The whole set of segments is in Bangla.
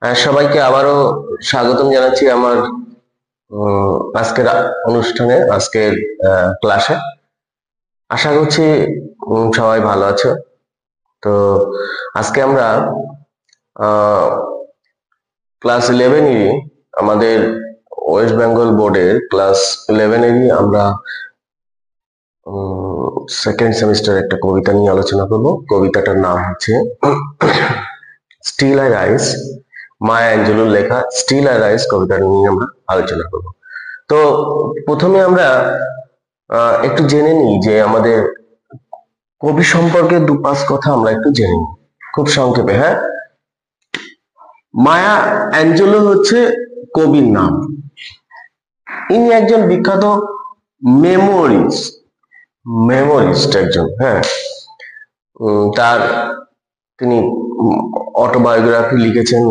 সবাইকে আবারও স্বাগতম জানাচ্ছি আমার আজকের অনুষ্ঠানে, আজকের ক্লাসে। আশা করছি সবাই ভালো আছো। তো আজকে আমরা ক্লাস 11-ই আমাদের ওয়েস্ট বেঙ্গল বোর্ডের ক্লাস 11-এরই আমরা সেকেন্ড সেমিস্টার একটা কবিতা নিয়ে আলোচনা করব। কবিতাটার নাম হচ্ছে স্টিল আই রাইজ, মায়া অ্যাঞ্জেলোর লেখা স্টিল আই রাইজ কবিতাটা নিয়ে আমরা আলোচনা করব। তো প্রথমে আমরা একটু জেনে নিই যে আমাদের কবি সম্পর্কে দু পাঁচ কথা আমরা একটু জেনে নিই খুব সংক্ষেপে। হ্যাঁ, মায়া অ্যাঞ্জেলো হচ্ছে কবির নাম। ইনি একজন বিখ্যাত মেমোরিস্ট মেমোরিস্ট একজন। হ্যাঁ, তার তিনি অটোবায়োগ্রাফি লিখেছেন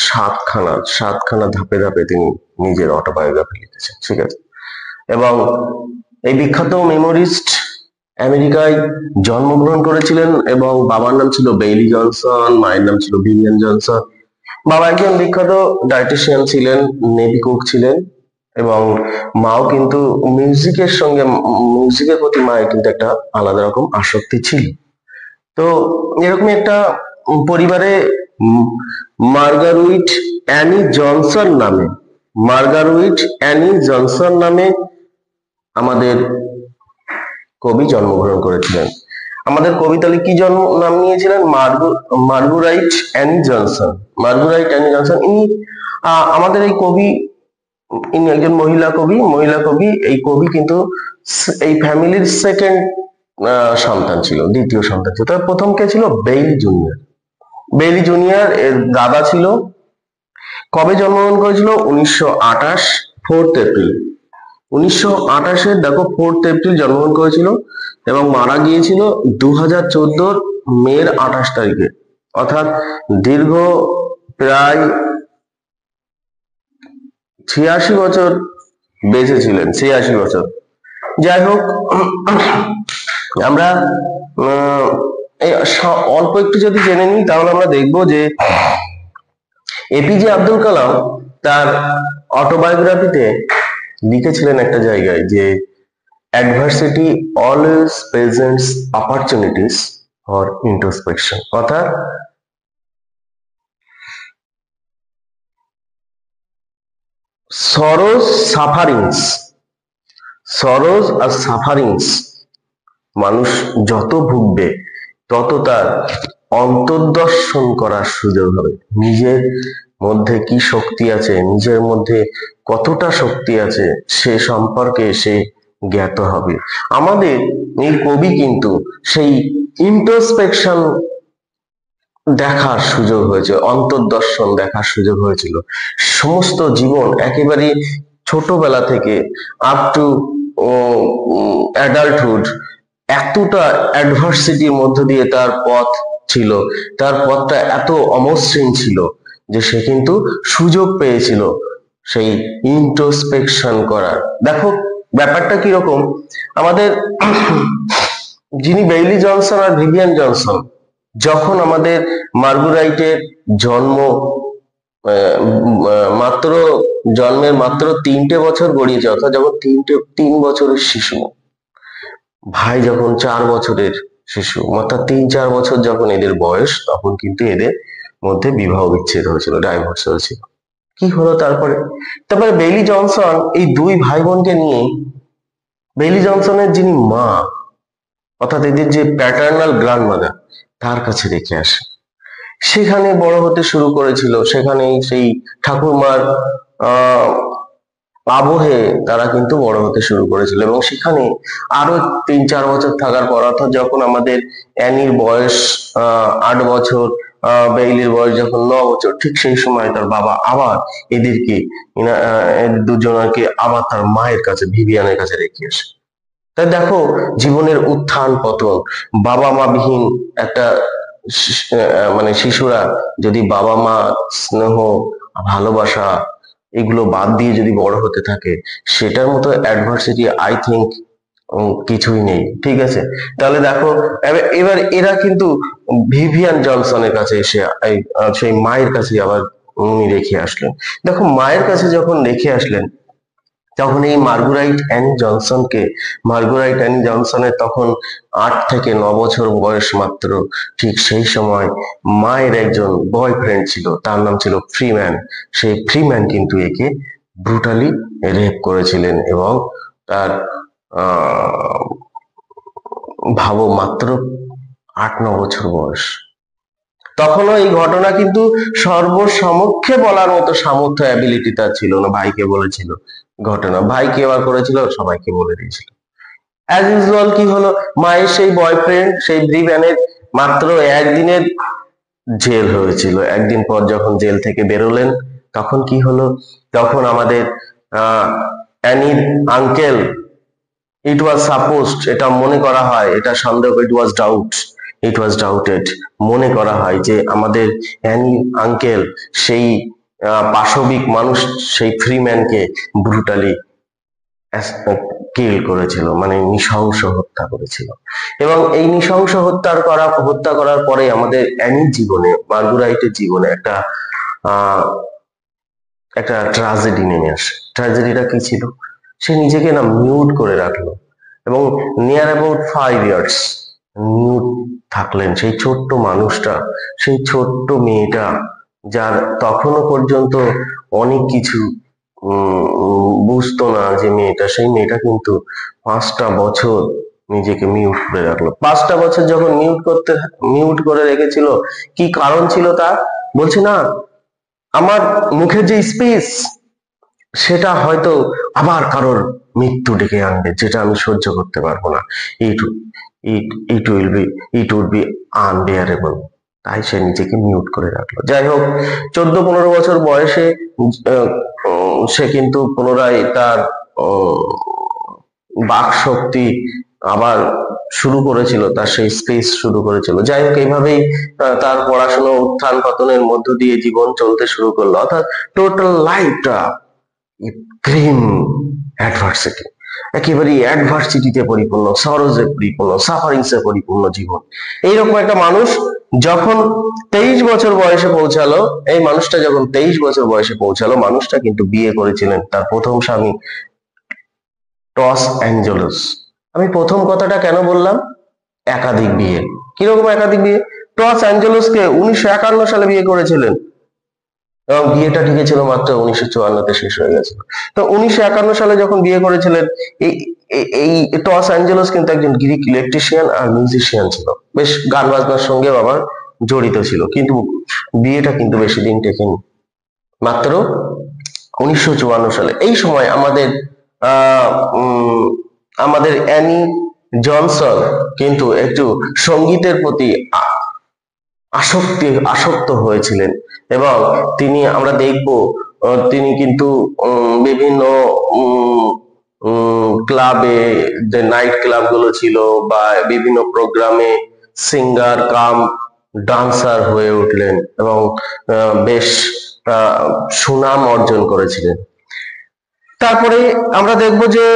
সাতখানা ধাপে ধাপে তিনি নিজের অটোবায়োগ্রাফি লিখেছেন, ঠিক আছে। এবং এই বিখ্যাত মেমোরিস্ট আমেরিকায় জন্মগ্রহণ করেছিলেন এবং বাবার নাম ছিল বেইলি জনসন, মায়ের নাম ছিল ভিভিয়ান জনসন। বাবা একজন বিখ্যাত ডায়েটিশিয়ান ছিলেন, নেভি কুক ছিলেন, এবং মাও কিন্তু মিউজিকের প্রতি মায়ের কিন্তু একটা আলাদা রকম আসক্তি ছিল। তো এরকমই একটা পরিবারে মার্গারেট অ্যানি জনসন নামে আমাদের কবি জন্মগ্রহণ করেছিলেন। আমাদের কবিতালে কি নাম নিয়েছিলেন? মার্গুরাইট অ্যানি জনসন। ইনি আমাদের এই কবি, ইনি একজন মহিলা কবি। এই কবি কিন্তু এই ফ্যামিলির সেকেন্ড সন্তান ছিল, দ্বিতীয় সন্তান ছিল। তবে প্রথম কে ছিল? Bailey junior. এর দাদা ছিল। কবে জন্মগ্রহণ করেছিল? 1928 4th এপ্রিল। 1928 দেখো 4th এপ্রিল জন্মগ্রহণ করেছিল এবং মারা গিয়েছিল 2014 মের 28 তারিখে। অর্থাৎ দীর্ঘ প্রায় 86 বছর বেঁচে ছিলেন। 86 বছর। যাই হোক, আমরা অল্প একটু যদি জেনে নিই তাহলে আমরা দেখব যে এপিজে আব্দুল কালাম তার অটোবায়োগ্রাফিতে লিখেছিলেন একটা জায়গায় যে adversity always presents opportunities for introspection. অর্থাৎ সরোজ আর সাফারিংস মানুষ যত ভুগবে তত তার অন্তর্দর্শন করার সুযোগ হবে। নিজের মধ্যে কি শক্তি আছে, নিজের মধ্যে কতটা শক্তি আছে সে সম্পর্কে সে জ্ঞাত হবে। আমাদের এই কবি কিন্তু সেই ইন্ট্রোস্পেকশন দেখার সুযোগ হয়েছে, অন্তর্দর্শন দেখার সুযোগ হয়েছিল। সমস্ত জীবন একেবারে ছোটবেলা থেকে আপ টু অ্যাডাল্টহুড এতটা অ্যাডভার্সিটির মধ্য দিয়ে তার পথ ছিল, তার পথটা এত অমসৃণ ছিল যে সে কিন্তু সুযোগ পেয়েছিল সেই ইন্ট্রোস্পেকশন করার। দেখো ব্যাপারটা কিরকম। আমাদের যিনি বেইলি জনসন আর ভিভিয়ান জনসন, যখন আমাদের মার্গুরাইটের জন্ম মাত্র জন্মের মাত্র 3টে বছর গড়িয়েছে, অর্থাৎ যখন 3 বছরের শিশু, ভাই যখন 4 বছরের শিশু, অর্থাৎ 3-4 বছর যখন এদের বয়স, তখন কিন্তু এদের মধ্যে বিবাহ বিচ্ছেদ হয়েছিল, ডাইভোর্স হয়েছিল। কি হলো তারপরে? বেইলি জনসন এই দুই ভাই বোনকে নিয়ে, বেইলি জনসনের যিনি মা, অর্থাৎ এদের যে প্যাটার্নাল গ্র্যান্ডমাদার, তার কাছে রেখে আসে। সেখানে বড় হতে শুরু করেছিল। সেখানেই সেই ঠাকুরমার আবহে তারা কিন্তু বড় হতে শুরু করেছিল এবং সেখানে আরো 3-4 বছর থাকার পর, অর্থাৎ যখন আমাদের অ্যানির বয়স 8 বছর, বেইলির বয়স যখন 9 বছর, ঠিক সেই সময় তার বাবা আবার এদেরকে দুজনকে আবার তার মায়ের কাছে, ভিভিয়ানের কাছে রেখে আসে। তাই দেখো জীবনের উত্থান পতন। বাবা মা বিহীন একটা মানে শিশুরা যদি বাবা মা স্নেহ, ভালোবাসা এগুলো বাদ দিয়ে যদি বড় হতে থাকে, সেটার মতো অ্যাডভার্সিটি আই থিঙ্ক কিছুই নেই, ঠিক আছে। তাহলে দেখো এবার এরা কিন্তু ভিভিয়ান জনসনের কাছে এসে সেই মায়ের কাছে আবার উনি রেখে আসলেন। দেখো মায়ের কাছে যখন রেখে আসলেন তখন এই মার্গুরাইট অ্যানি জনসনের তখন 8 থেকে 9 বছর বয়স মাত্র। ঠিক সেই সময় মায়ের একজন বয়ফ্রেন্ড ছিল, তার নাম ছিল ফ্রিম্যান। সেই ফ্রিম্যান কিন্তু একে ব্রুটালি রেপ করেছিলেন এবং তার ভাবো মাত্র 8-9 বছর বয়স। তখনও এই ঘটনা কিন্তু সর্বসমক্ষে বলার মতো সামর্থ্য অ্যাবিলিটি তার ছিল না। ভাইকে বলেছিল ঘটনা, ভাইকে এবার করেছিল, সবাইকে বলে দিয়েছিল। অ্যাজ ইউজুয়াল কি হলো, মায়ের সেই বয়ফ্রেন্ড সেই ব্রিভ্যানের মাত্র একদিনের জেল হয়েছিল। একদিন পর যখন জেল থেকে বেরোলেন তখন কি হলো, তখন আমাদের অ্যানির আঙ্কেল, ইট ওয়াজ সাপোজড, এটা মনে করা হয়, এটা সন্দেহ, ইট ওয়াজ ডাউটেড, মনে করা হয় যে আমাদের অ্যানি আঙ্কেল সেই পাশবিক মানুষ সেই ফ্রিম্যানকে ব্রুটালি কিল করেছিল, মানে নৃশংস হত্যা করেছিল। এবং এই নৃশংস হত্যা করার পরে আমাদের অ্যানির জীবনে, মার্গুরাইটের জীবনে একটা ট্র্যাজেডি নেমে আসে। ট্র্যাজেডিটা কি ছিল, সে নিজেকে না মিউট করে রাখলো এবং নিয়ার অ্যাবাউট 5 ইয়ার্স মিউট থাকলেন। সেই ছোট্ট মানুষটা, সেই ছোট্ট মেয়েটা, যার তখনও পর্যন্ত অনেক কিছু বুঝতো না যে মেয়েটা, সেই মেয়েটা কিন্তু 5টা বছর নিজেকে মিউট করে রাখলো। 5টা বছর যখন মিউট করে রেখেছিল, কি কারণ ছিল তার, বলছে না আমার মুখের যে স্পেস সেটা হয়তো আবার কারোর মৃত্যু ডেকে আনবে, যেটা আমি সহ্য করতে পারবো না। It would be unbearable. তাই সে নিজেকে মিউট করে রাখলো। যাই হোক, 14-15 বছর বয়সে সে কিন্তু পুনরায় তার বাক শক্তি আবার শুরু করেছিল, তার সেই স্পেস শুরু করেছিল। যাই হোক, এইভাবেই তার পড়াশোনা উত্থান পতনের মধ্য দিয়ে জীবন চলতে শুরু করলো। অর্থাৎ টোটাল লাইফটা গ্রিম অ্যাডভার্সিটি, একেবারে অ্যাডভার্সিটিতে পরিপূর্ণ, সরোজে পরিপূর্ণ, সাফারিংসে পরিপূর্ণ জীবন। এইরকম একটা মানুষ যখন 23 বছর বয়সে পৌঁছালো, এই মানুষটা যখন 23 বছর বয়সে পৌঁছালো, মানুষটা কিন্তু বিয়ে করেছিলেন তার প্রথম স্বামী টস অ্যাঞ্জেলোস। আমি প্রথম কথাটা কেন বললাম একাধিক বিয়ে, কিরকম একাধিক বিয়ে, টস অ্যাঞ্জেলোসকে 1951 সালে বিয়ে করেছিলেন এবং বিয়েটা টিকেছিল মাত্র 1954-তে শেষ হয়ে গেছিল। তো 1951 সালে যখন বিয়ে করেছিলেন, এই টস অ্যাঞ্জেলোস কিন্তু একজন গ্রিক ইলেকট্রিশিয়ান আর মিউজিশিয়ান ছিল, বেশ গান বাজনার সঙ্গে আবার জড়িত ছিল। কিন্তু বিয়েটা কিন্তু বেশি দিন টেকেনি, মাত্র 1954 সালে। এই সময় আমাদের অ্যানি জনসন কিন্তু একটু সঙ্গীতের প্রতি আসক্ত হয়েছিলেন এবং আমরা দেখব তিনি কিন্তু বিভিন্ন ক্লাবে, যে নাইট ক্লাব গুলো ছিল বা বিভিন্ন প্রোগ্রামে সিঙ্গার কাম ডান্সার হয়ে উঠলেন এবং বেশ সুনাম অর্জন করেছিলেন। তারপরে আমরা দেখব যে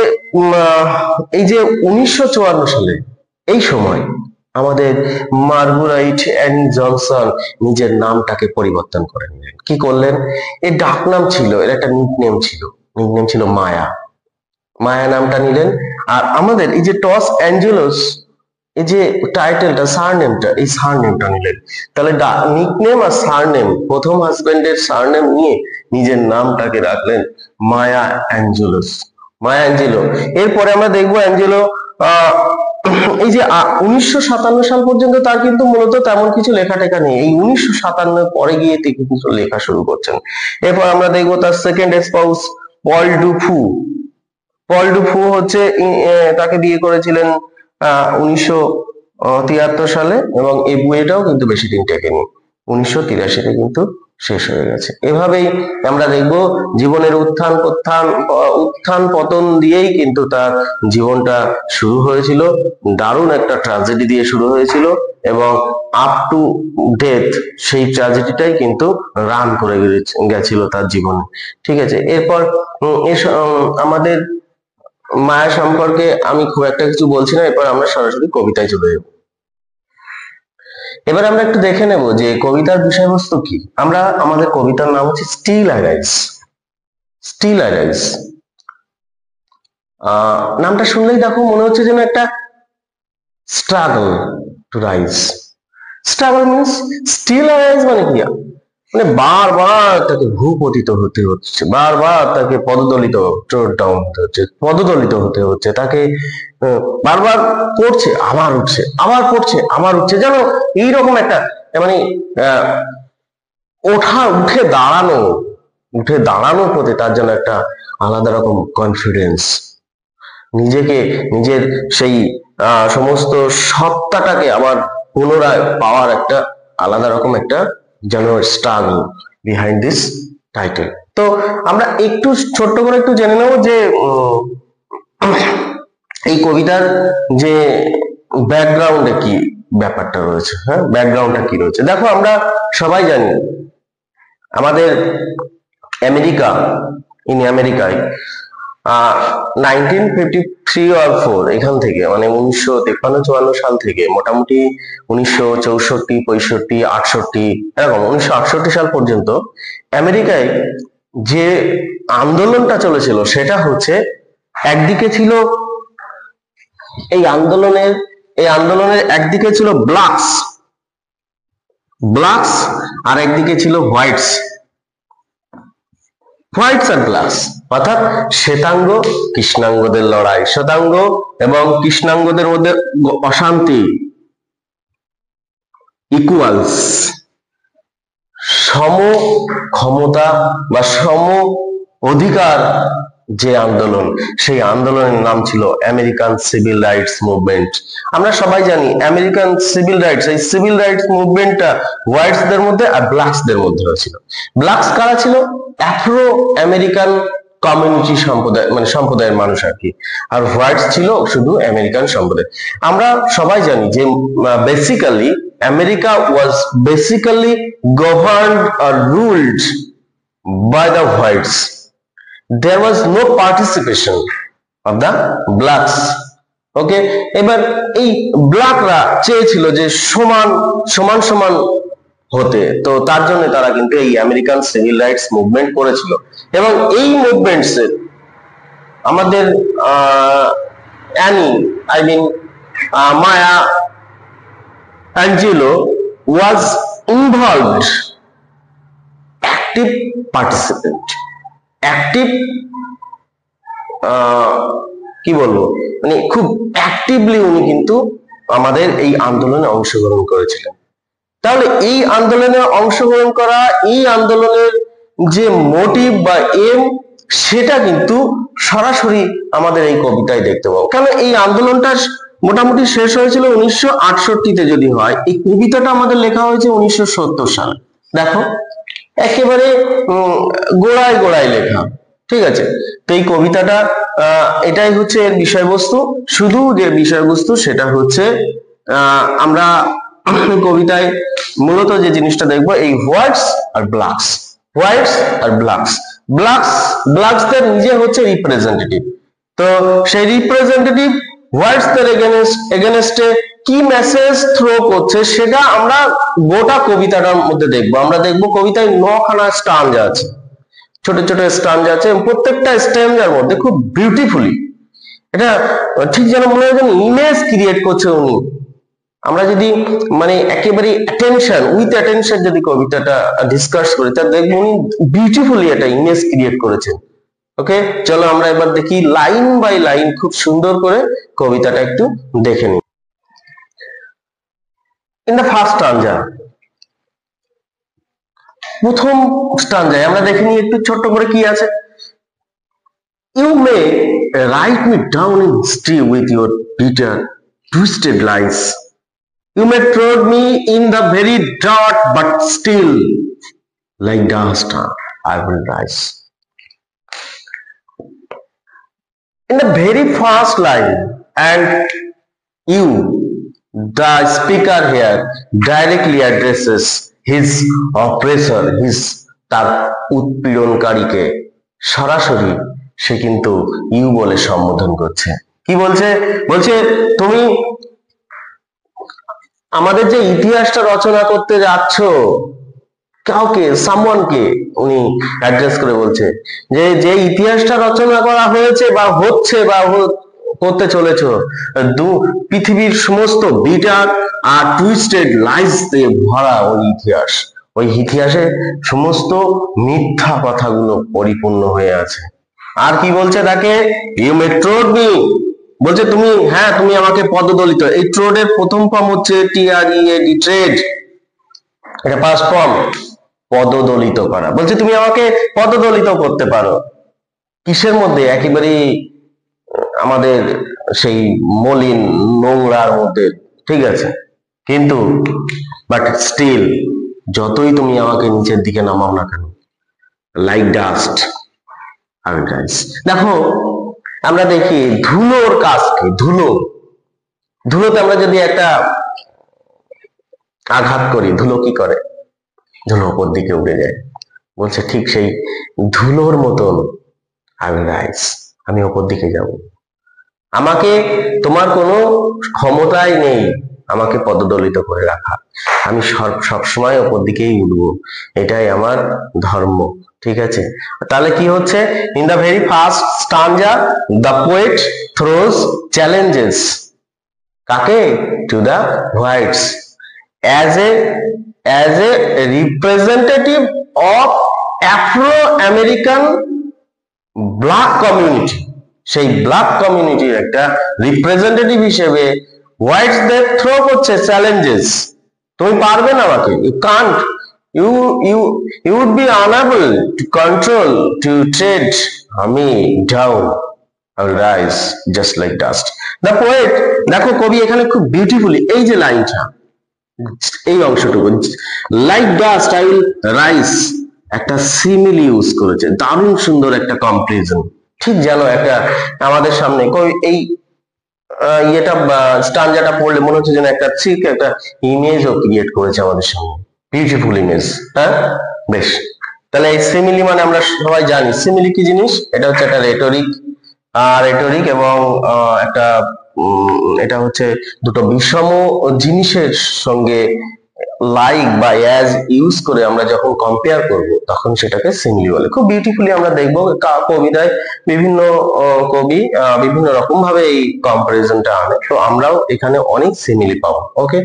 এই যে 1954 সালে এই সময় আমাদের মার্গুরাইট অ্যানি জনসন নিজের নামটাকে পরিবর্তন করে নিলেন। কি করলেন, এর ডাকনাম ছিল, এর একটা নিকনেম ছিল মায়া। মায়া নামটা নিলেন। আর আমাদের এই যে টস অ্যাঞ্জেলোস, এই যে টাইটেলটা, সারনেমটা, এই সারনেমটা নিলেন। তাহলে নিকনেম আর সারনেম, প্রথম হাজবেন্ডের সারনেম নিয়ে নিজের নামটাকে রাখলেন মায়া অ্যাঞ্জেলোস, মায়া অ্যাঞ্জেলো। এরপরে আমরা দেখবো অ্যাঞ্জেলো এই যে 1957 সাল পর্যন্ত তার কিন্তু মূলত তেমন কিছু লেখা টেখা নেই। এই 1957 পরে গিয়ে তিনি কিছু লেখা শুরু করছেন। এরপর আমরা দেখবো তার সেকেন্ড স্পাউস পল ডুফু হচ্ছে, তাকে বিয়ে করেছিলেন 1973 সালে এবং এই বিয়েটাও কিন্তু বেশি দিন টেকেনি, 1983-তে কিন্তু শেষ হয়ে গেছে। এভাবেই আমরা দেখব জীবনের উত্থান পতন দিয়েই কিন্তু তার জীবনটা শুরু হয়েছিল, দারুণ একটা ট্র্যাজেডি দিয়ে শুরু হয়েছিল এবং আপ টু ডেথ সেই ট্র্যাজেডিটাই কিন্তু রান করে গেছিল তার জীবনে। ঠিক আছে, এরপর আমাদের মায়া সম্পর্কে আমি খুব একটা কিছু বলছি না, এরপর আমরা সরাসরি কবিতায় চলে যাব। এবার আমরা একটু দেখে নেব যে কবিতার বিষয়বস্তু কি। আমরা আমাদের কবিতার নাম হচ্ছে still I rise. Still I rise নামটা শুনলেই দেখো মনে হচ্ছে যেন একটা struggle to rise. Struggle means still I rise মানে কি, মানে বারবার তাকে ভূপতিত হতে হচ্ছে, বারবার তাকে পদদলিত ডাউন হতে হচ্ছে, পদদলিত হতে হচ্ছে, তাকে বারবার পড়ছে আবার উঠছে, আবার পড়ছে আবার উঠছে, যেন এইরকম একটা মানে উঠে দাঁড়ানোর প্রতি তার যেন একটা আলাদা রকম কনফিডেন্স, নিজের সেই সমস্ত সত্তাটাকে আবার পুনরায় পাওয়ার একটা আলাদা রকম একটা যেন স্ট্রাগল বিহাইন্ড দিস টাইটেল। তো আমরা একটু ছোট্ট করে একটু জেনে নেব যে এই কবিতার যে ব্যাকগ্রাউন্ডে কি ব্যাপারটা রয়েছে। হ্যাঁ, ব্যাকগ্রাউন্ডটা কি রয়েছে দেখো। আমরা সবাই জানি আমাদের আমেরিকায় 1953 or 4 এখান থেকে মানে 1953-54 সাল থেকে মোটামুটি 1964, 65, 68 এরকম 1968 সাল পর্যন্ত আমেরিকায় যে আন্দোলনটা চলেছিল সেটা হচ্ছে, একদিকে ছিল এই আন্দোলনের একদিকে ছিল ব্ল্যাকস আর একদিকে ছিল হোয়াইটস আর ব্ল্যাকস, অর্থাৎ শ্বেতাঙ্গ কৃষ্ণাঙ্গদের লড়াই, শ্বেতাঙ্গ এবং কৃষ্ণাঙ্গদের মধ্যে অশান্তি, ইকুয়ালস, সম ক্ষমতা বা সম অধিকার যে আন্দোলন, সেই আন্দোলনের নাম ছিল আমেরিকান সিভিল রাইটস মুভমেন্ট। আমরা সবাই জানি আমেরিকান সিভিল রাইটস, এই সিভিল রাইটস মুভমেন্টটা হোয়াইটসদের মধ্যে আর ব্ল্যাকসদের মধ্যে হয়েছিল। ব্ল্যাকস কারা ছিল? অ্যাফ্রো আমেরিকান কমিউনিটি সম্প্রদায়, মানে সম্প্রদায়ের মানুষ আর কি, আর হোয়াইটস ছিল শুধু আমেরিকান সম্প্রদায়। আমরা সবাই জানি যে basically America was basically governed or ruled by the whites. There was no participation of the blacks. ওকে, এবার এই ব্ল্যাকরা চেয়েছিল যে সমান হতে, তো তার জন্য তারা কিন্তু এই আমেরিকান সিভিল রাইটস মুভমেন্ট করেছিল। এবং এই মুভমেন্টস আমাদের মায়া Angelo was involved, active participant, active কি বলবো, মানে খুব অ্যাক্টিভলি উনি কিন্তু আমাদের এই আন্দোলনে অংশগ্রহণ করেছিলেন। তাহলে এই আন্দোলনে অংশগ্রহণ করা, এই আন্দোলনের যে মোটিভ বা এম, সেটা কিন্তু সরাসরি আমাদের এই কবিতায় দেখতে পাবো। কারণ এই আন্দোলনটা মোটামুটি শেষ হয়েছিল 1968-তে যদি হয়, এই কবিতাটা আমাদের লেখা হয়েছে 1970 সালে। দেখো একেবারে গোড়ায় লেখা, ঠিক আছে। তো এই কবিতাটা এটাই হচ্ছে এর বিষয়বস্তু। শুধু যে বিষয়বস্তু সেটা হচ্ছে আমরা কবিতায় মূলত যে জিনিসটা দেখবো, এই হোয়াইটস আর ব্ল্যাকসদের নিজে হচ্ছে রিপ্রেজেন্টেটিভ। তো সেই রিপ্রেজেন্টেটিভ হোয়াইটসদের এগেনস্টে কি মেসেজ থ্রো করছে সেটা আমরা গোটা কবিতাটার মধ্যে দেখবো। আমরা দেখবো কবিতায় 9খানা স্টানজা আছে, ছোট ছোট স্টানজা আছে, প্রত্যেকটা স্টানজার মধ্যে খুব বিউটিফুলি এটা ঠিক যেন মনে হয় যেন ইমেজ ক্রিয়েট করছে উনি। আমরা যদি মানে একেবারে উইথ অ্যাটেনশন যদি কবিতাটা ডিসকাস করি, তা দেখবো উনি বিউটিফুলি একটা ইমেজ ক্রিয়েট করেছেন। ওকে, চলো আমরা এবার দেখি লাইন বাই লাইন খুব সুন্দর করে কবিতাটা একটু দেখে নিই। ইন দ্য ফার্স্ট স্টানজা, প্রথম স্টানজায় আমরা দেখে নিই একটু ছোট্ট করে কি আছে। You may write me down in history with your bitter, twisted lies. You may trod me in the very dirt, but still, like dust, I will rise. In the very first line, and you, the speaker here, directly addresses his oppressor, তার উৎপীড়নকারীকে সরাসরি সে কিন্তু ইউ বলে সম্বোধন করছে। কি বলছে? বলছে তুমি আমাদের যে ইতিহাসটা রচনা করতে যাচ্ছ, কাউকে, সামওয়ানকে উনি অ্যাড্রেস করে বলছে যে যে ইতিহাসটা রচনা করা হয়েছে বা হচ্ছে বা করতে চলেছ, পৃথিবীর সমস্ত বিটার আর টুইস্টেড লাইস দিয়ে ভরা ওই ইতিহাস। ওই ইতিহাসে সমস্ত মিথ্যা কথাগুলো পরিপূর্ণ হয়ে আছে। আর কি বলছে তাকে? ইউ মে ট্রোড মি, বলছে তুমি, হ্যাঁ তুমি আমাকে পদদলিত। এই ট্রোডের প্রথম ফর্ম হচ্ছে TREAD, ট্রেড, এটা পাস্ট ফর্ম, পদদলিত করা। বলছে তুমি আমাকে পদদলিত করতে পারো। কিসের মধ্যে? একেবারে আমাদের সেই মলিন নোংরার মধ্যে, ঠিক আছে, কিন্তু বাট স্টিল যতই তুমি আমাকে নিচের দিকে নামাও না কেন, লাইক ডাস্ট আর গাইস। দেখো আমরা দেখি ধুলোর কাজ কি। ধুলোতে আমরা যদি একটা আঘাত করি, ধুলো কি করে? ধুলো উপর দিকে উড়ে যায়। বলছে ঠিক সেই ধুলোর মতন আই উইল রাইজ, আমি উপর দিকে যাব। আমাকে, তোমার কোনো ক্ষমতাই নেই আমাকে পদদলিত করে রাখা। আমি সবসময় উপর দিকেই উঠবো, এটাই আমার ধর্ম, ঠিক আছে? তাহলে কি হচ্ছে? In the very first stanza the poet throws challenges, কাকে? To the whites as a representative of Afro-American black community. সেই ব্ল্যাক কমিউনিটির একটা রিপ্রেজেন্টেটিভ হিসেবে হোয়াইটসদের থ্রো করছে চ্যালেঞ্জেস। তুমি পারবে না আমাকে, you can't, you you you would be unable to control to tread আমি down, I will rise just like dust. The poet, দেখো কবি এখানে খুব বিউটিফুলি এই যে লাইনটা, এই অংশটুকু, like dust I will rise, একটা সিমিলি ইউজ করেছে, দারুণ সুন্দর একটা কম্পারিজন। ঠিক যেন একটা আমাদের সামনে এই ইয়েটা স্টানজাটা পড়লে মনে হচ্ছে যেন একটা ঠিক একটা ইমেজও ক্রিয়েট করেছে আমাদের সামনে, বিউটিফুল ইমেজ। হ্যাঁ, বেশ। তাহলে এই সিমিলি মানে আমরা সবাই জানি সিমিলি কি জিনিস। এটা হচ্ছে একটা রেটরিক এবং একটা এটা হচ্ছে দুটো বিষম জিনিসের সঙ্গে লাইক বা অ্যাজ ইউজ করে আমরা যখন কম্পেয়ার করব তখন সেটাকে সিমিলি বলে। খুব বিউটিফুলি আমরা দেখবো কবিতায় বিভিন্ন কবি বিভিন্ন রকম ভাবে এই কম্পারিজনটা আনে, তো আমরাও এখানে অনেক সিমিলি পাবো। ওকে,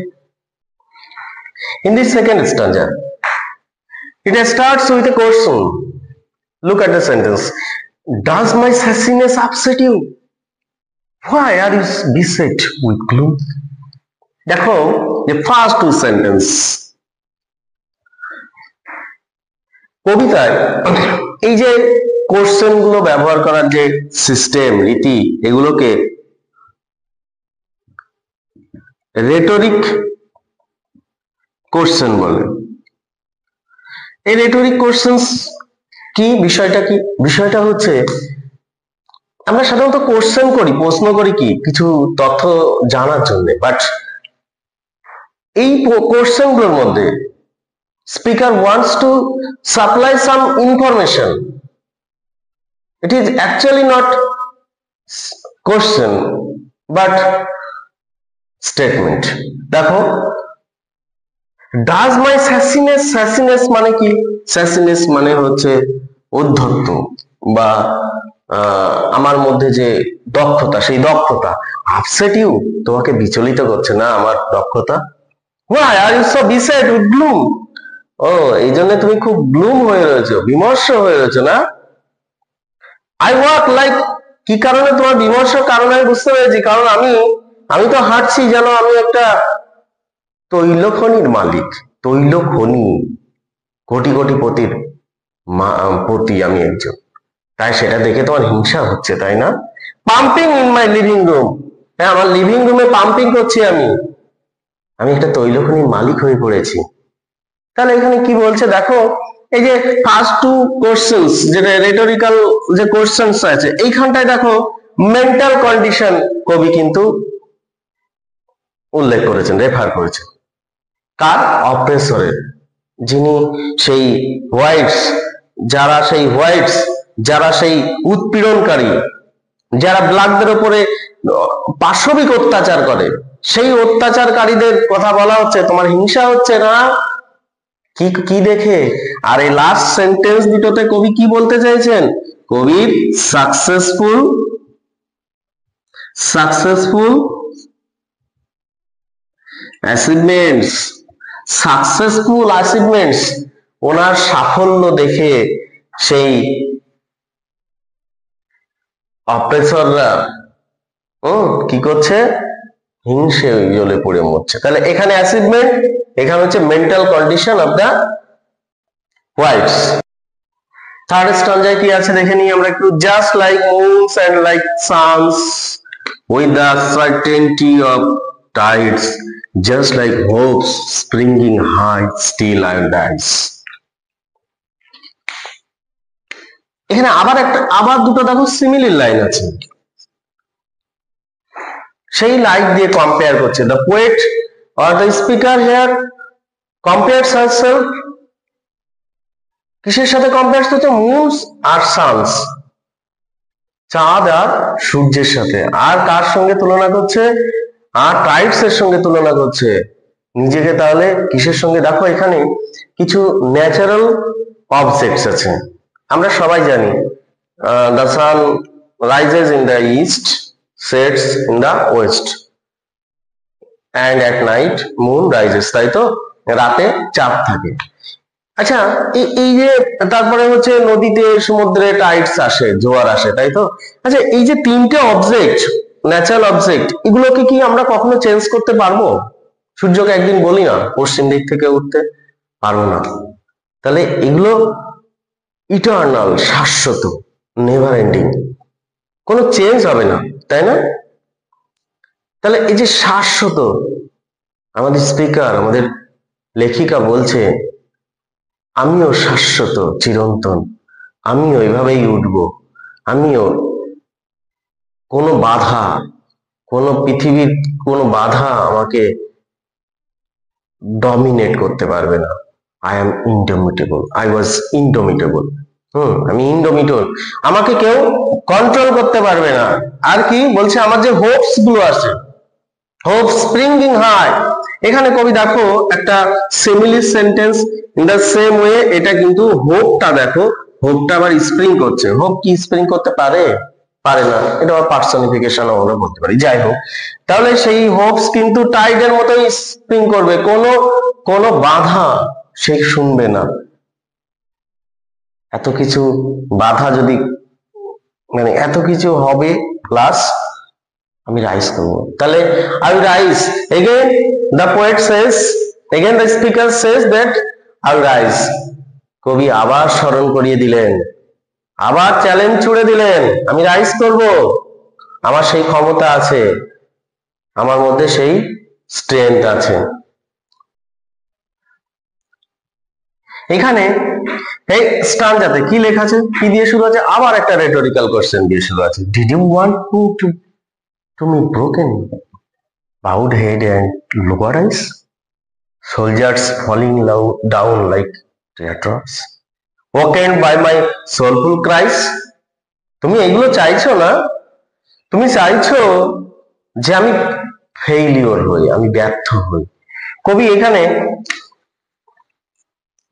in the second stanza it starts with a question. Look at the sentence. Does my sassiness upset you? Why are you beset with gloom? দেখো যে ফার্স্ট টু সেন্টেন্স কবিতায় এই যে কোশ্চেন গুলো ব্যবহার করার যে সিস্টেম রীতি, এগুলোকে রেটরিক কোশ্চেন বলে। এই রেটরিক কোশ্চেন কি? বিষয়টা কি? বিষয়টা হচ্ছে আমরা সাধারণত কোশ্চেন করি, প্রশ্ন করি কি কিছু তথ্য জানার জন্য, বাট এই কোশ্চেন গুলোর মধ্যে speaker wants to supply some information. It is actually not question but statement. দেখো, does my sassiness মানে কি? sassiness মানে হচ্ছে ঔদ্ধত্য বা আমার মধ্যে যে দক্ষতা, সেই দক্ষতা আপসেট ইউ, তোমাকে বিচলিত করছে না আমার দক্ষতা? Why are you so beset with gloom? ও, এই জন্য তুমি খুব গ্লুম হয়ে রয়েছো, বিমর্ষ হয়ে রয়েছো না? আই ওয়াক লাইক, কি কারণে তোমার বিমর্ষ? কারণ আমি বুঝতে পেরেছি, কারণ আমি তো হাঁটছি যেন আমি একটা তৈলখনির মালিক, তৈলখনি, কোটি কোটি পতি আমি একজন, তাই সেটা দেখে তোমার হিংসা হচ্ছে, তাই না? Pumping in my living room, হ্যাঁ আমার লিভিং রুমে পাম্পিং করছি আমি একটা তৈলখনির মালিক হয়ে পড়েছি। তাহলে এখানে কি বলছে দেখো, এই যে ফার্স্ট টু কোশ্চেন্স, যেটা রেটরিক্যাল যে কোশ্চেন্স আছে, এইখানটায় দেখো মেন্টাল কন্ডিশন কবি কিন্তু উল্লেখ করেছেন, রেফার করেছেন। কার? অপ্রেসরের, যিনি সেই হোয়াইটস, যারা সেই হোয়াইটস যারা সেই উৎপীড়নকারী, যারা ব্ল্যাকদের উপরে পাশবিক অত্যাচার করে, সেই অত্যাচারকারীদের কথা বলা হচ্ছে, তোমার হিংসা হচ্ছে না? কি কি দেখে? আর এই লাস্ট সেন্টেন্স দুটোতে কবি কি বলতে চাইছেন? কবির সাকসেসফুল অ্যাচিভমেন্টস, ওনার সাফল্য দেখে সেই অপ্রেসররা কি করছে? হিংসে জ্বলে পড়ে মরছে। তাহলে এখানে অ্যাচিভমেন্ট, এখানে হচ্ছে mental condition of the whites. Third স্ট্যান্জায় কি আছে দেখে নিই আমরা একটু। Just like moons and like suns with the certainty of tides, just like hopes springing high, still I rise. এখানে আবার দুটো দেখো সিমিলার লাইন আছে, সেই লাইক দিয়ে কম্পেয়ার করছে। The poet or the speaker here compares herself কিসের সাথে কম্পেয়ার করছে? মুনস আর সানস, চাঁদ আর সূর্যের সাথে। আর কার সঙ্গে তুলনা করছে? আর টাইডস এর সঙ্গে তুলনা করছে নিজেকে। তাহলে কিসের সঙ্গে? দেখো এখানে কিছু ন্যাচারাল অবজেক্টস আছে। আমরা সবাই জানি the sun rises in the east, sets in the West, and at night moon rises, তাই তো? রাতে চাঁদ থাকে। আচ্ছা, এই যে তারপরে হচ্ছে নদীতে সমুদ্রে টাইডস আসে, জোয়ার আসে, তাই তো? আচ্ছা, এই যে তিনটে অবজেক্ট, ন্যাচারাল অবজেক্ট, এগুলোকে কি আমরা কখনো চেঞ্জ করতে পারবো? সূর্যকে একদিন বলি না পশ্চিম দিক থেকে উঠতে, পারবো না। তাহলে এগুলো ইটার্নাল, শাশ্বত, নেভার এন্ডিং, কোনো চেঞ্জ হবে না, তাই না? তাহলে এই যে শাশ্বত, আমাদের স্পিকার, আমাদের লেখিকা বলছে আমিও শাশ্বত, চিরন্তন, আমিও এভাবেই উঠবো, আমিও কোনো বাধা, কোনো পৃথিবীর কোনো বাধা আমাকে ডমিনেট করতে পারবে না। I am indomitable, I was indomitable. আমি ইনডোমিটেবল, আমাকে কেউ কন্ট্রোল করতে পারবে না। আর কি বলছে? আমার যে হোপস গুলো আছে, হোপ স্প্রিঙ্গিং হাই, এখানে কবি দেখো একটা simile sentence in the same way. এটা কিন্তু হোপটা দেখো, হোপটা আবার স্প্রিং করছে। হোপ কি স্প্রিং করতে পারে? পারে না। এটা আবার পার্সনিফিকেশন আমরা বলতে পারি। যাই হোক, তাহলে সেই হোপস কিন্তু টাইডের মতোই স্প্রিং করবে, কোনো বাধা সে শুনবে না। এত কিছু বাধা যদি, মানে এত কিছু হবে, প্লাস আমি রাইজ করবো। তাহলে I will rise again, the poet Sage, again the speaker says that I will rise. কবি আবার স্মরণ করিয়ে দিলেন, আবার চ্যালেঞ্জ ছুড়ে দিলেন, আমি রাইজ করব, আমার সেই ক্ষমতা আছে, আমার মধ্যে সেই স্ট্রেংথ আছে। এখানে এই স্টানজাতে কি লেখা আছে, কি দিয়ে শুরু আছে? আবার একটা রেটরিক্যাল কোশ্চেন দিয়ে শুরু আছে। Did you want to be broken, bowed head and lowered eyes, soldiers falling down like teardrops, awakened by my soulful cries? তুমি এগুলো চাইছো না? তুমি চাইছো যে আমি ফেইলিওর হই, আমি ব্যর্থ হই। কবি এখানে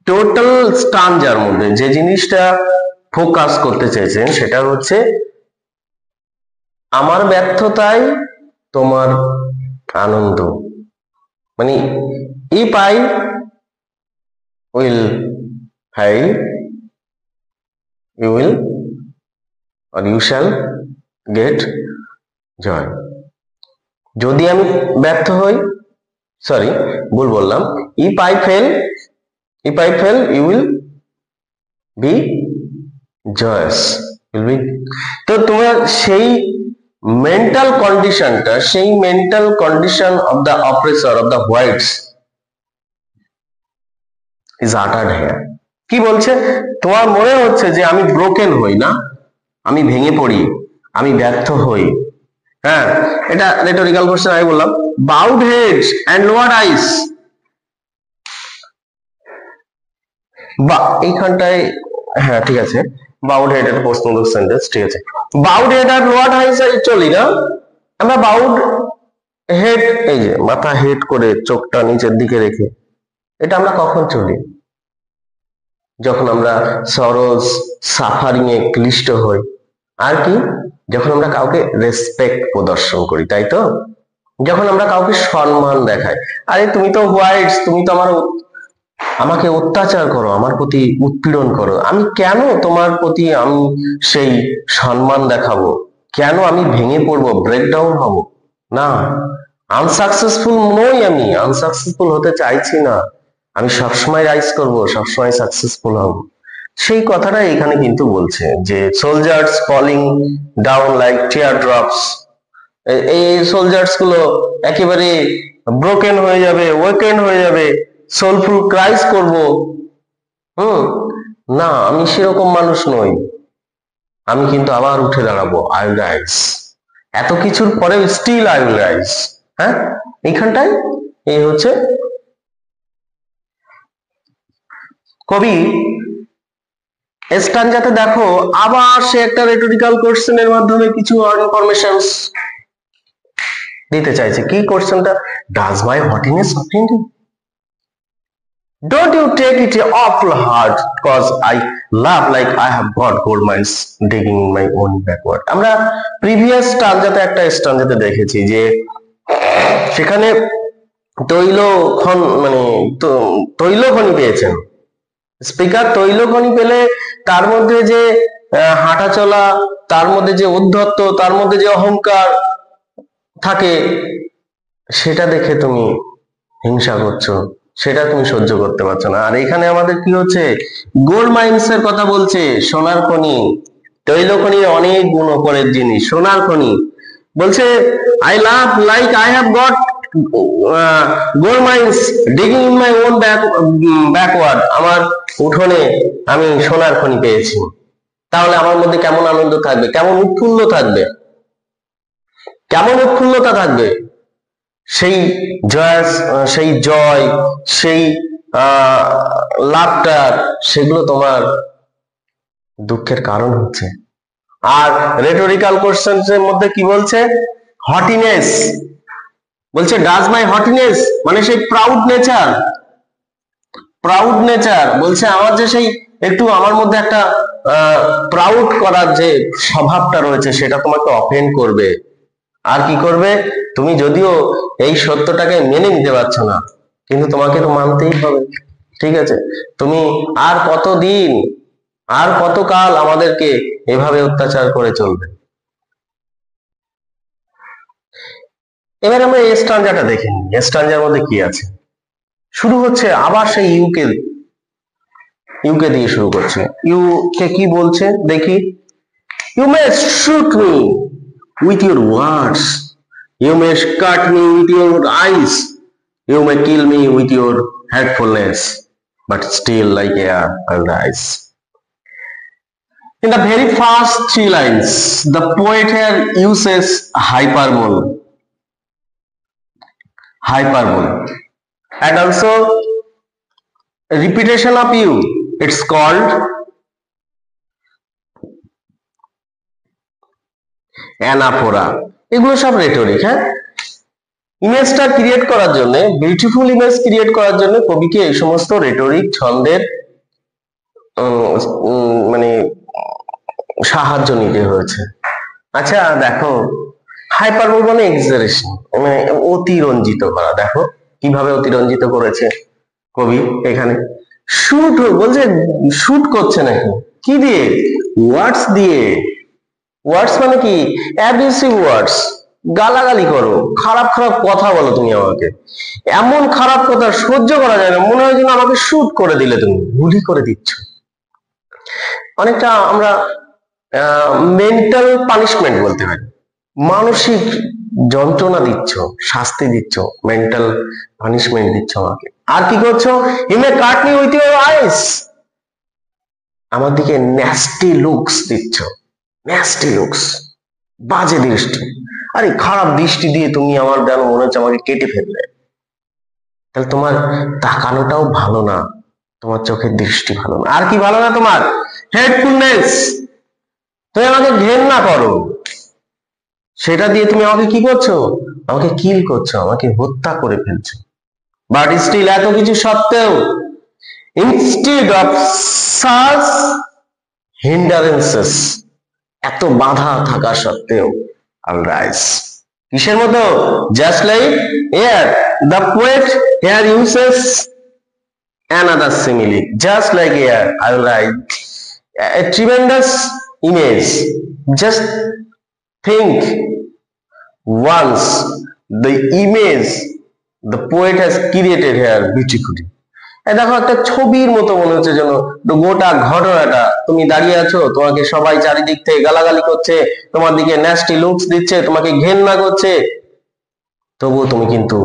টোটাল স্টানজার মধ্যে যে জিনিসটা ফোকাস করতে চাইছেন সেটা হচ্ছে আমার ব্যর্থতায় তোমার আনন্দ। মানে if I will fail, you will or you shall get joy. যদি আমি ব্যর্থ হই, সরি ভুল বললাম, if I fail you will be joyous, will be। তো তোমার সেই মেন্টাল কন্ডিশনটা, সেই mental condition of the oppressor, of the whites is uttered here. কি বলছে? তোমার মনে হচ্ছে যে আমি ব্রোকেন হই না, আমি ভেঙে পড়ি, আমি ব্যর্থ হই। হ্যাঁ, এটা রেটরিক্যাল কোশ্চেন আমি বললাম। বাউড হেডস এন্ড লোয়ার্ড আইস, বা এইখানটায়, হ্যাঁ ঠিক আছে, বাউড হেড একটা প্রশ্নবোধক সেন্টেন্স, ঠিক আছে। বাউড হেড আর লোয়ার্ড হাই সাইড চলি না আমরা, বাউড হেড এই যে মাথা হেড করে চোখটা নিচের দিকে রেখে, এটা আমরা কখন চলি? যখন আমরা সরোজ সাফারিং এ ক্লিষ্ট হই। আর কি? যখন আমরা কাউকে রেসপেক্ট প্রদর্শন করি, তাই তো? যখন আমরা কাউকে সম্মান দেখাই, আরে তুমি তো হোয়াইটস, তুমি তো আমাকে অত্যাচার করো, আমার প্রতি উৎপীড়ন করো, আমি কেন তোমার প্রতি আমি সেই সম্মান দেখাবো? কেন আমি ভেঙে পড়বো, ব্রেকডাউন হব? না, আনসাকসেসফুল নই, আমি আনসাকসেসফুল হতে চাইছি না, আমি সবসময় রাইজ করব, সবসময় সাকসেসফুল হব। সেই কথাটা এখানে কিন্তু বলছে যে সোলজার্স ফলিং ডাউন লাইক টিয়ার ড্রপস, এই সোলজার্স গুলো একেবারে ব্রোকেন হয়ে যাবে, ওয়েকেন্ড হয়ে যাবে, সোলফুল ক্রাইস করব। না, আমি সেরকম মানুষ নই, আমি কিন্তু আবার উঠে দাঁড়াবো, আই উইল রাইজ। এত কিছুর পরে স্টিল আই উইল রাইজ। হ্যাঁ, এইখানটায় এই হচ্ছে কবি স্ট্যানজাতে দেখো আবার সে একটা রেটরিক্যাল কোশ্চেনের মাধ্যমে কিছু ইনফরমেশনস দিতে চাইছে। কি কোশ্চেনটা? Does my haughtiness offend you? Don't you take it awful hard cause I laugh like I have got gold mines digging in my own backward. আমরা প্রিভিয়াস স্টানজাতে একটা স্টানজাতে দেখেছি যে সেখানে তৈল খনি পেয়েছেন স্পিকার। তৈল খনি পেলে তার মধ্যে যে হাঁটা চলা, তার মধ্যে যে উদ্ধত্ত, তার মধ্যে যে অহংকার থাকে, সেটা দেখে তুমি হিংসা করছো, সেটা তুমি সহ্য করতে পারছো না। আর এখানে আমাদের কি হচ্ছে, গোল্ড মাইন্স এর কথা বলছে, সোনার খনি, তৈল খনির অনেক গুণকরের জিনিস, সোনার খনি। বলছে I love like I have goat gold mines digging in my own backward, আমার উঠোনে আমি সোনার খনি পেয়েছি। তাহলে আমার মধ্যে কেমন আনন্দ থাকবে, কেমন উৎফুল্ল থাকবে, কেমন উৎফুল্লতা থাকবে, সেই জয়, সেই লাভটার, সেগুলো তোমার দুঃখের কারণ হচ্ছে। আর রেটরিক্যাল কোশ্চেন্স এর মধ্যে কি বলছে? হটিনেস বলছে, ডাজ মাই হটিনেস মানে সেই প্রাউড নেচার বলছে আমার যে সেই একটু আমার মধ্যে একটা প্রাউড করার যে স্বভাবটা রয়েছে, সেটা তোমাকে অফেন্ড করবে। আর কি করবে? তুমি যদিও এই সত্যটাকে মেনে নিতে পারছো না, কিন্তু তোমাকে তো মানতেই হবে, ঠিক আছে? তুমি আর কতদিন, আর কতকাল আমাদেরকে এভাবে অত্যাচার করে চলবে? এবার আমরা এই স্ট্যানজাটা দেখে নিই, এই স্ট্যানজার মধ্যে কি আছে। শুরু হচ্ছে আবার সেই ইউকে দিয়ে শুরু করছে। ইউ কে কি বলছে দেখি। You may shoot me with your words, you may cut me with your eyes, you may kill me with your hatefulness, but still like air I'll rise. In the very first 3 lines, the poet here uses hyperbole and also repetition of you, it's called anaphora. এগুলো সব রেটরিক। হ্যাঁ, ইমেজটা ক্রিয়েট করার জন্য, বিউটিফুল ইমেজ ক্রিয়েট করার জন্য কবিকে এই সমস্ত রেটরিক ছন্দের মানে সাহায্য নিতে হয়েছে। আচ্ছা দেখো, হাইপারবোল মানে এক্সাজারেশন, মানে অতিরঞ্জিত করা। দেখো কিভাবে অতিরঞ্জিত করেছে কবি এখানে। শুট বলছে, শুট করছে নাকি? কি দিয়ে? ওয়ার্ডস দিয়ে। ওয়ার্ডস মানে কি? অ্যাবিউসিভ ওয়ার্ডস, গালাগালি করো, খারাপ খারাপ কথা বলো তুমি আমাকে, এমন খারাপ কথা সহ্য করা যায় না, মনে হয় যেন আমাকে শুট করে দিলে, তুমি গুলি করে দিচ্ছ। অনেকটা আমরা মেন্টাল পানিশমেন্ট বলতে পারি, মানসিক যন্ত্রণা দিচ্ছ, শাস্তি দিচ্ছ, মেন্টাল পানিশমেন্ট দিচ্ছ আমাকে। আর কি করছো? You may cut me with your eyes, আমার দিকে ন্যাস্টি লুকস দিচ্ছ, ন্যাস্টি লুকস, বাজে দৃষ্টি। আরে খারাপ দৃষ্টি দিয়ে তুমি আমার যেন মনে হচ্ছে আমাকে কেটে ফেললে, তাহলে তোমার তাকানোটাও ভালো না, তোমার চোখের দৃষ্টি ভালো না। আর কি ভালো না তোমার? হেটফুলনেস। তুমি আমাকে ঘেন্না করো, সেটা দিয়ে তুমি আমাকে কি করছো? আমাকে কিল করছো, আমাকে হত্যা করে ফেলছো। বাট স্টিল, এত কিছু সত্ত্বেও, ইনস্টেড অফ সাচ হিন্ডারেন্সেস, এত বাধা থাকা সত্ত্বেও, আল রাইজ, কিসের মতো? Just like air, the poet here uses another simile, just like air, I will write a tremendous image. Just think once the image the poet has created here beautifully. দেখো, একটা ছবির মতো মনে হচ্ছে যেন গোটা ঘটনাটা। তুমি দাঁড়িয়ে আছো, তোমাকে সবাই চারিদিক থেকে গালাগালি করছে, তোমার দিকে ন্যাস্টি লুকস দিচ্ছে, তোমাকে ঘেন্না করছে, তবুও তুমি কিন্তু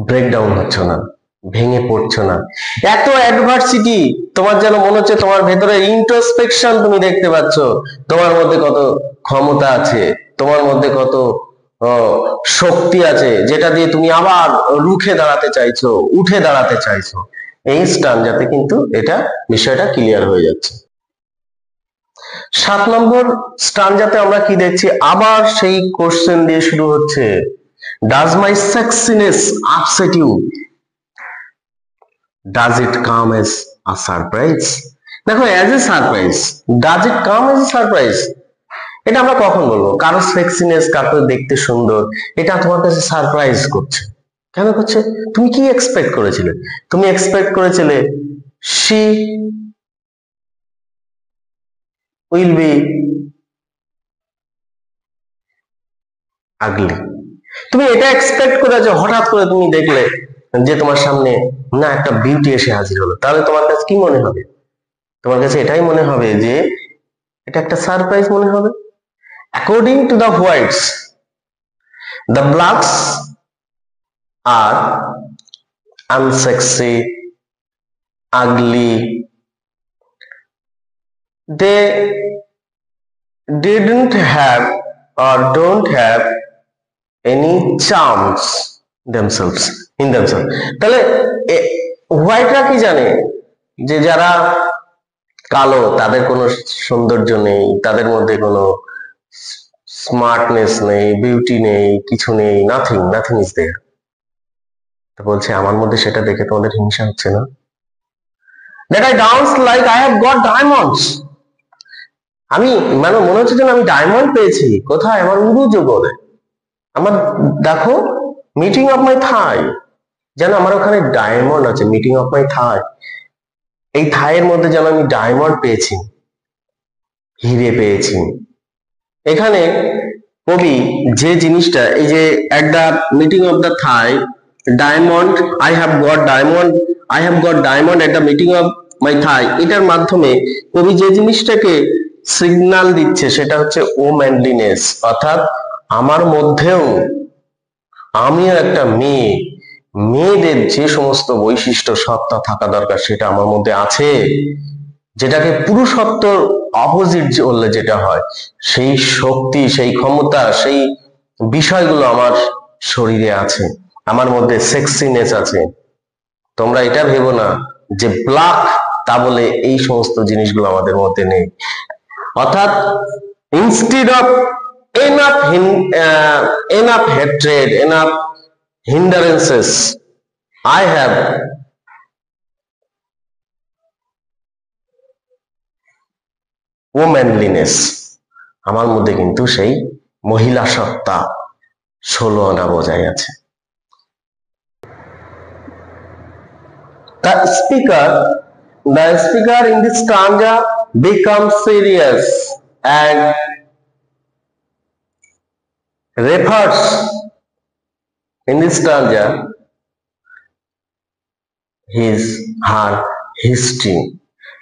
ব্রেকডাউন হচ্ছ না, ভেঙে পড়ছো না। এত অ্যাডভার্সিটি, তোমার যেন মনে হচ্ছে তোমার ভেতরে ইন্ট্রোস্পেকশন তুমি দেখতে পাচ্ছ, তোমার মধ্যে কত ক্ষমতা আছে, তোমার মধ্যে কত শক্তি আছে, যেটা দিয়ে তুমি আবার রুখে দাঁড়াতে চাইছো, উঠে দাঁড়াতে চাইছো। এই স্টানজাতে কিন্তু এটা বিষয়টা ক্লিয়ার হয়ে যাচ্ছে। 7 নম্বর স্টানজাতে আমরা কি দেখছি? আবার সেই কোশ্চেন দিয়ে শুরু হচ্ছে, does my sexiness upset you? Does it come as a surprise? দেখো, as a surprise, does it come as a surprise? এটা আমরা কখন বলবো? কারো সেক্সিনেস, কারো দেখতে সুন্দর, এটা তোমার কাছে সারপ্রাইজ করছে। কেন করছে? তুমি কি এক্সপেক্ট করেছিলে? তুমি এক্সপেক্ট করেছিলে she will be ugly। তুমি এটা এক্সপেক্ট করেছো, হঠাৎ করে তুমি দেখলে যে তোমার সামনে না একটা বিউটি এসে হাজির হলো, তাহলে তোমার কাছে কি মনে হবে? তোমার কাছে এটাই মনে হবে যে এটা একটা সারপ্রাইজ মনে হবে। According to the whites, the blacks are unsexy, ugly, they didn't have or don't have any charms themselves in themselves। তাহলে হোয়াইটরা কি জানে? যে যারা কালো তাদের কোনো সৌন্দর্য নেই, তাদের মধ্যে কোনো স্মার্টনেস নেই, বিউটি নেই, কিছু নেই, নাথিং ইজ দেয়ার। তো বলছে আমার মধ্যে সেটা দেখে তোমাদের হিংসা হচ্ছে না? That I dance like I have goat diamonds. আমি মানে মনে হচ্ছে যেন আমি ডায়মন্ড পেয়েছি। কোথায়? আমার উরু যৌবনে। আমার দেখো, মিটিং অফ মাই থাই, যেন আমার ওখানে ডায়মন্ড আছে, মিটিং অফ মাই থাই। এই থাইয়ের মধ্যে যেন আমি ডায়মন্ড পেয়েছি, হিরে পেয়েছি। এখানে কবি যে জিনিসটা, এই যে at the meeting of the thigh, diamond, I have got diamond, I have got diamond at the meeting of my thigh, এটার মাধ্যমে কবি যে জিনিসটাকে সিগন্যাল দিচ্ছে সেটা হচ্ছে ও ম্যানলিনেস, অর্থাৎ আমার মধ্যেও, আমিও একটা মেয়ে, মেয়েদের যে সমস্ত বৈশিষ্ট্য সত্তা থাকা দরকার সেটা আমার মধ্যে আছে, যেটাকে পুরুষত্ব অপোজিট বললে যেটা হয়, সেই শক্তি, সেই ক্ষমতা, সেই বিষয়গুলো আমার শরীরে আছে, আমার মধ্যে সেক্সিনেস আছে। তোমরা এটা ভেবো না যে ব্ল্যাক, তা বলে এই সমস্ত জিনিসগুলো আমাদের মধ্যে নেই। অর্থাৎ instead of enough hatred, enough hindrances, I have womanliness, আমার মধ্যে কিন্তু সেই মহিলা সত্তা 16 আনা বজায় আছে। The speaker in this stanza becomes serious and refers in this stanza her history,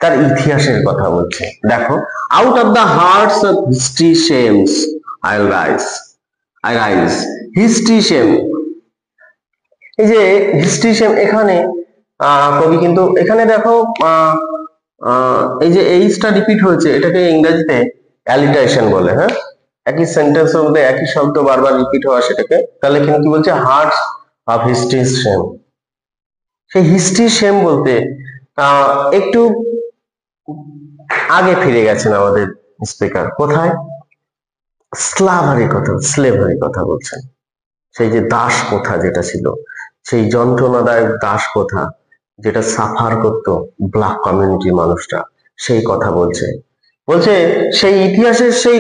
তার ইতিহাসের কথা বলছে। দেখো, out of the hearts of history shames I rise, history shame। এই যে হিস্ট্রি shame, এখানে কবি কিন্তু এখানে দেখো এই যে এইচটা রিপিট হয়েছে, এটাকে ইংরেজিতে অ্যালিটারেশন বলে। হ্যাঁ, একই সেন্টেন্সের মধ্যে একই শব্দ বারবার রিপিট হওয়া, সেটাকে। তাহলে কিন্তু কি বলছে? Huts of history shame. সেই হিস্ট্রি সেম বলতে একটু আগে ফিরে গেছেন আমাদের স্পিকার। কোথায়? স্লেভারি কথা বলছেন। সেই যে দাস প্রথা যেটা ছিল, সেই যন্ত্রণাদায়ক দাস প্রথা যেটা সাফার করতো ব্ল্যাক কমিউনিটির মানুষটা, সেই কথা বলছে। বলছে সেই ইতিহাসের সেই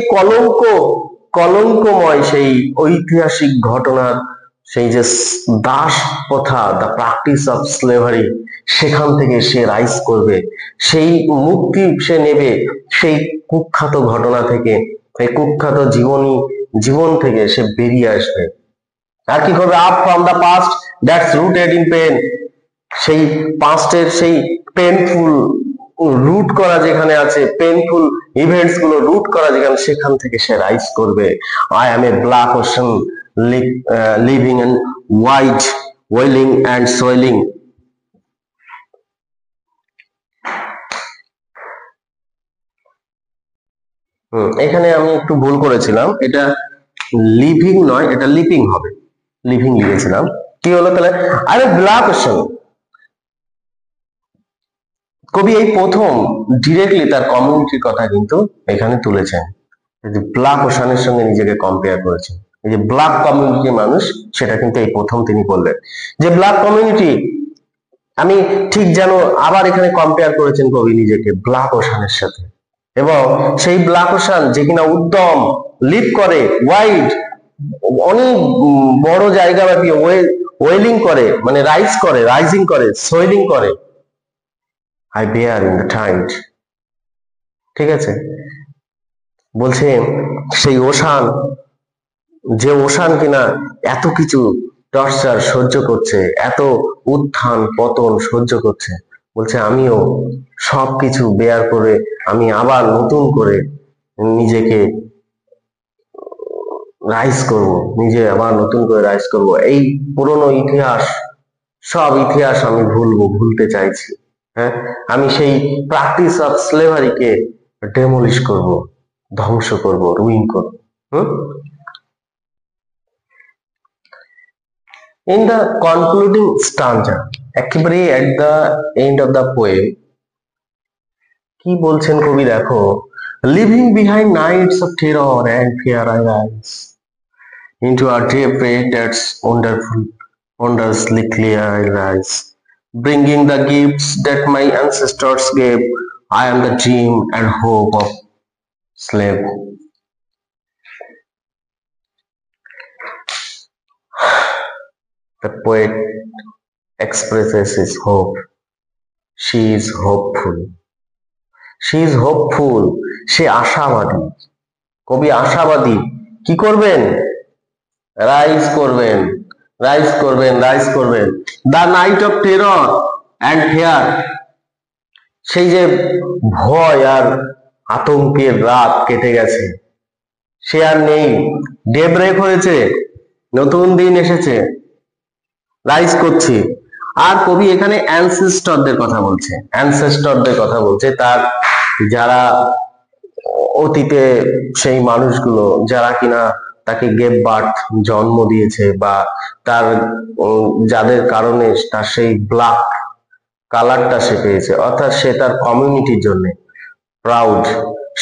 কলঙ্কময় সেই ঐতিহাসিক ঘটনার সেই যে দাস প্রথা, দ্য প্র্যাকটিস অফ স্লেভারি, সেখান থেকে সে রাইজ করবে, সেই মুক্তি সে নেবে সেই কুখ্যাত ঘটনা থেকে, এই কুখ্যাত জীবন থেকে সে বেরিয়ে আসবে। আর কি করবে? Up from the past that's rooted in pain, সেই পাস্টের সেই পেনফুল রুট করা যেখানে আছে, পেনফুল ইভেন্টস গুলো রুট করা যেখানে, সেখান থেকে সে রাইজ করবে। I am a black ocean leaping and wide welling and swelling. এখানে আমি একটু ভুল করেছিলাম, এটা লিভিং নয়, এটা লিপিং হবে, লিভিং লিখেছিলাম। কি হলো তাহলে? আরে ব্ল্যাক ওশান, কবি এই প্রথম ডিরেক্টলি তার কমিউনিটির কথা কিন্তু এখানে তুলেছেন, ব্ল্যাক ওশানের সঙ্গে নিজেকে কম্পেয়ার করেছেন। এই যে ব্ল্যাক কমিউনিটির মানুষ, সেটা কিন্তু এই প্রথম তিনি বললেন যে ব্ল্যাক কমিউনিটি, আমি ঠিক যেন আবার এখানে কম্পেয়ার করেছেন কবি নিজেকে ব্ল্যাক ওশানের সাথে। এবং সেই ব্ল্যাক ওশান যে কিনা উদ্যম লিভ করে, ওয়াইড অনেক বড় জায়গা ব্যাপী ওয়েলিং করে, মানে রাইজিং করে, সোয়েলিং করে, I bear in the tide। ঠিক আছে, বলছে সেই ওশান, যে ওশান কিনা এত কিছু টর্চার সহ্য করছে, এত উত্থান পতন সহ্য করছে, বলছে আমিও সবকিছু বেয়ার করে আমি আবার নতুন করে নিজেকে রাইজ করব, নিজে আবার নতুন করে রাইজ করব। এই পুরনো ইতিহাস, সব ইতিহাস আমি ভুলতে চাইছি। হ্যাঁ, আমি সেই প্র্যাকটিস অফ স্লেভারিকে ডেমোলিশ করব, ধ্বংস করব, রুইন করব। In the concluding stanza, একেবারে at the end of the poem, কি বলছেন কবি দেখো, leaving behind nights of terror and fear I rise into a daybreak that's wondrously clear I rise, bringing the gifts that my ancestors gave. I am the dream and hope of slave. The poet expresses his hope. She is hopeful. She is hopeful. সে আশাবাদী। কবি আশাবাদী। কি করবেন? রাইজ করবেন, রাইজ করবেন, রাইজ করবেন। The night of terror and fear, সেই যে ভয় আর আতঙ্কের রাত কেটে গেছে, সে আর নেই। ডেব্রেক হয়েছে, নতুন দিন এসেছে, রাইজ করছি। আর কবি এখানে অ্যানসেস্টরদের কথা বলছে, অ্যানসেস্টরদের কথা বলছে, তার যারা অতীতে সেই মানুষগুলো যারা কিনা তাকে গেভ বার্থ, জন্ম দিয়েছে, বা তার যাদের কারণে তার সেই ব্ল্যাক কালারটা সে পেয়েছে, অর্থাৎ সে তার কমিউনিটির জন্য proud.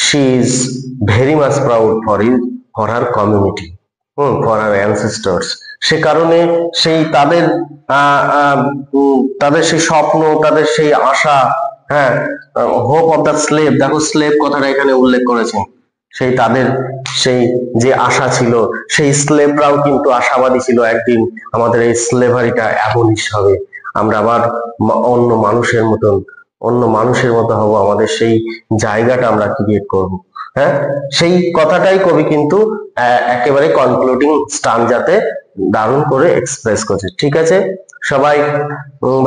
She is very much proud for her community, for her ancestors. সে কারণে সেই তাদের সেই স্বপ্ন, তাদের সেই আশা, হ্যাঁ, হোপ অফ দ্য স্লেভ, দেখো স্লেভ কথাটা এখানে উল্লেখ করেছেন, সেই তাদের সেই যে আশা ছিল, সেই স্লেভরাও কিন্তু আশাবাদী ছিল একদিন আমাদের এই স্লেভারিটা অ্যাবলিশ হবে, আমরা আবার অন্য মানুষের মতো হব, আমাদের সেই জায়গাটা আমরা ক্রিয়েট করব। হ্যাঁ, সেই কথাটাই কবি কিন্তু একেবারে কনক্লুডিং স্টানজাতে দারুণ করে এক্সপ্রেস করছে। ঠিক আছে, সবাই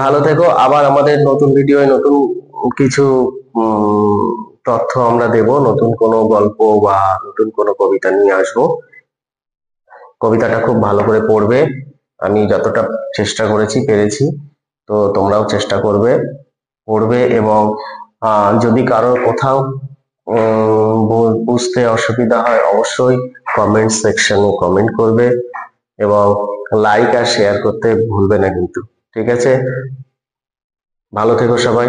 ভালো থেকো। আবার আমাদের নতুন ভিডিওয় নতুন কিছু তথ্য আমরা দেব, নতুন কোনো গল্প বা নতুন কোনো কবিতা নিয়ে আসবো। কবিতাটা খুব ভালো করে পড়বে, আমি যতটা চেষ্টা করেছি পেরেছি, তো তোমরাও চেষ্টা করবে, পড়বে। এবং যদি কারোর কোথাও বুঝতে অসুবিধা হয় অবশ্যই কমেন্ট সেকশনে কমেন্ট করবে, এবং লাইক আর শেয়ার করতে ভুলবে না কিন্তু। ঠিক আছে, ভালো থেকো সবাই।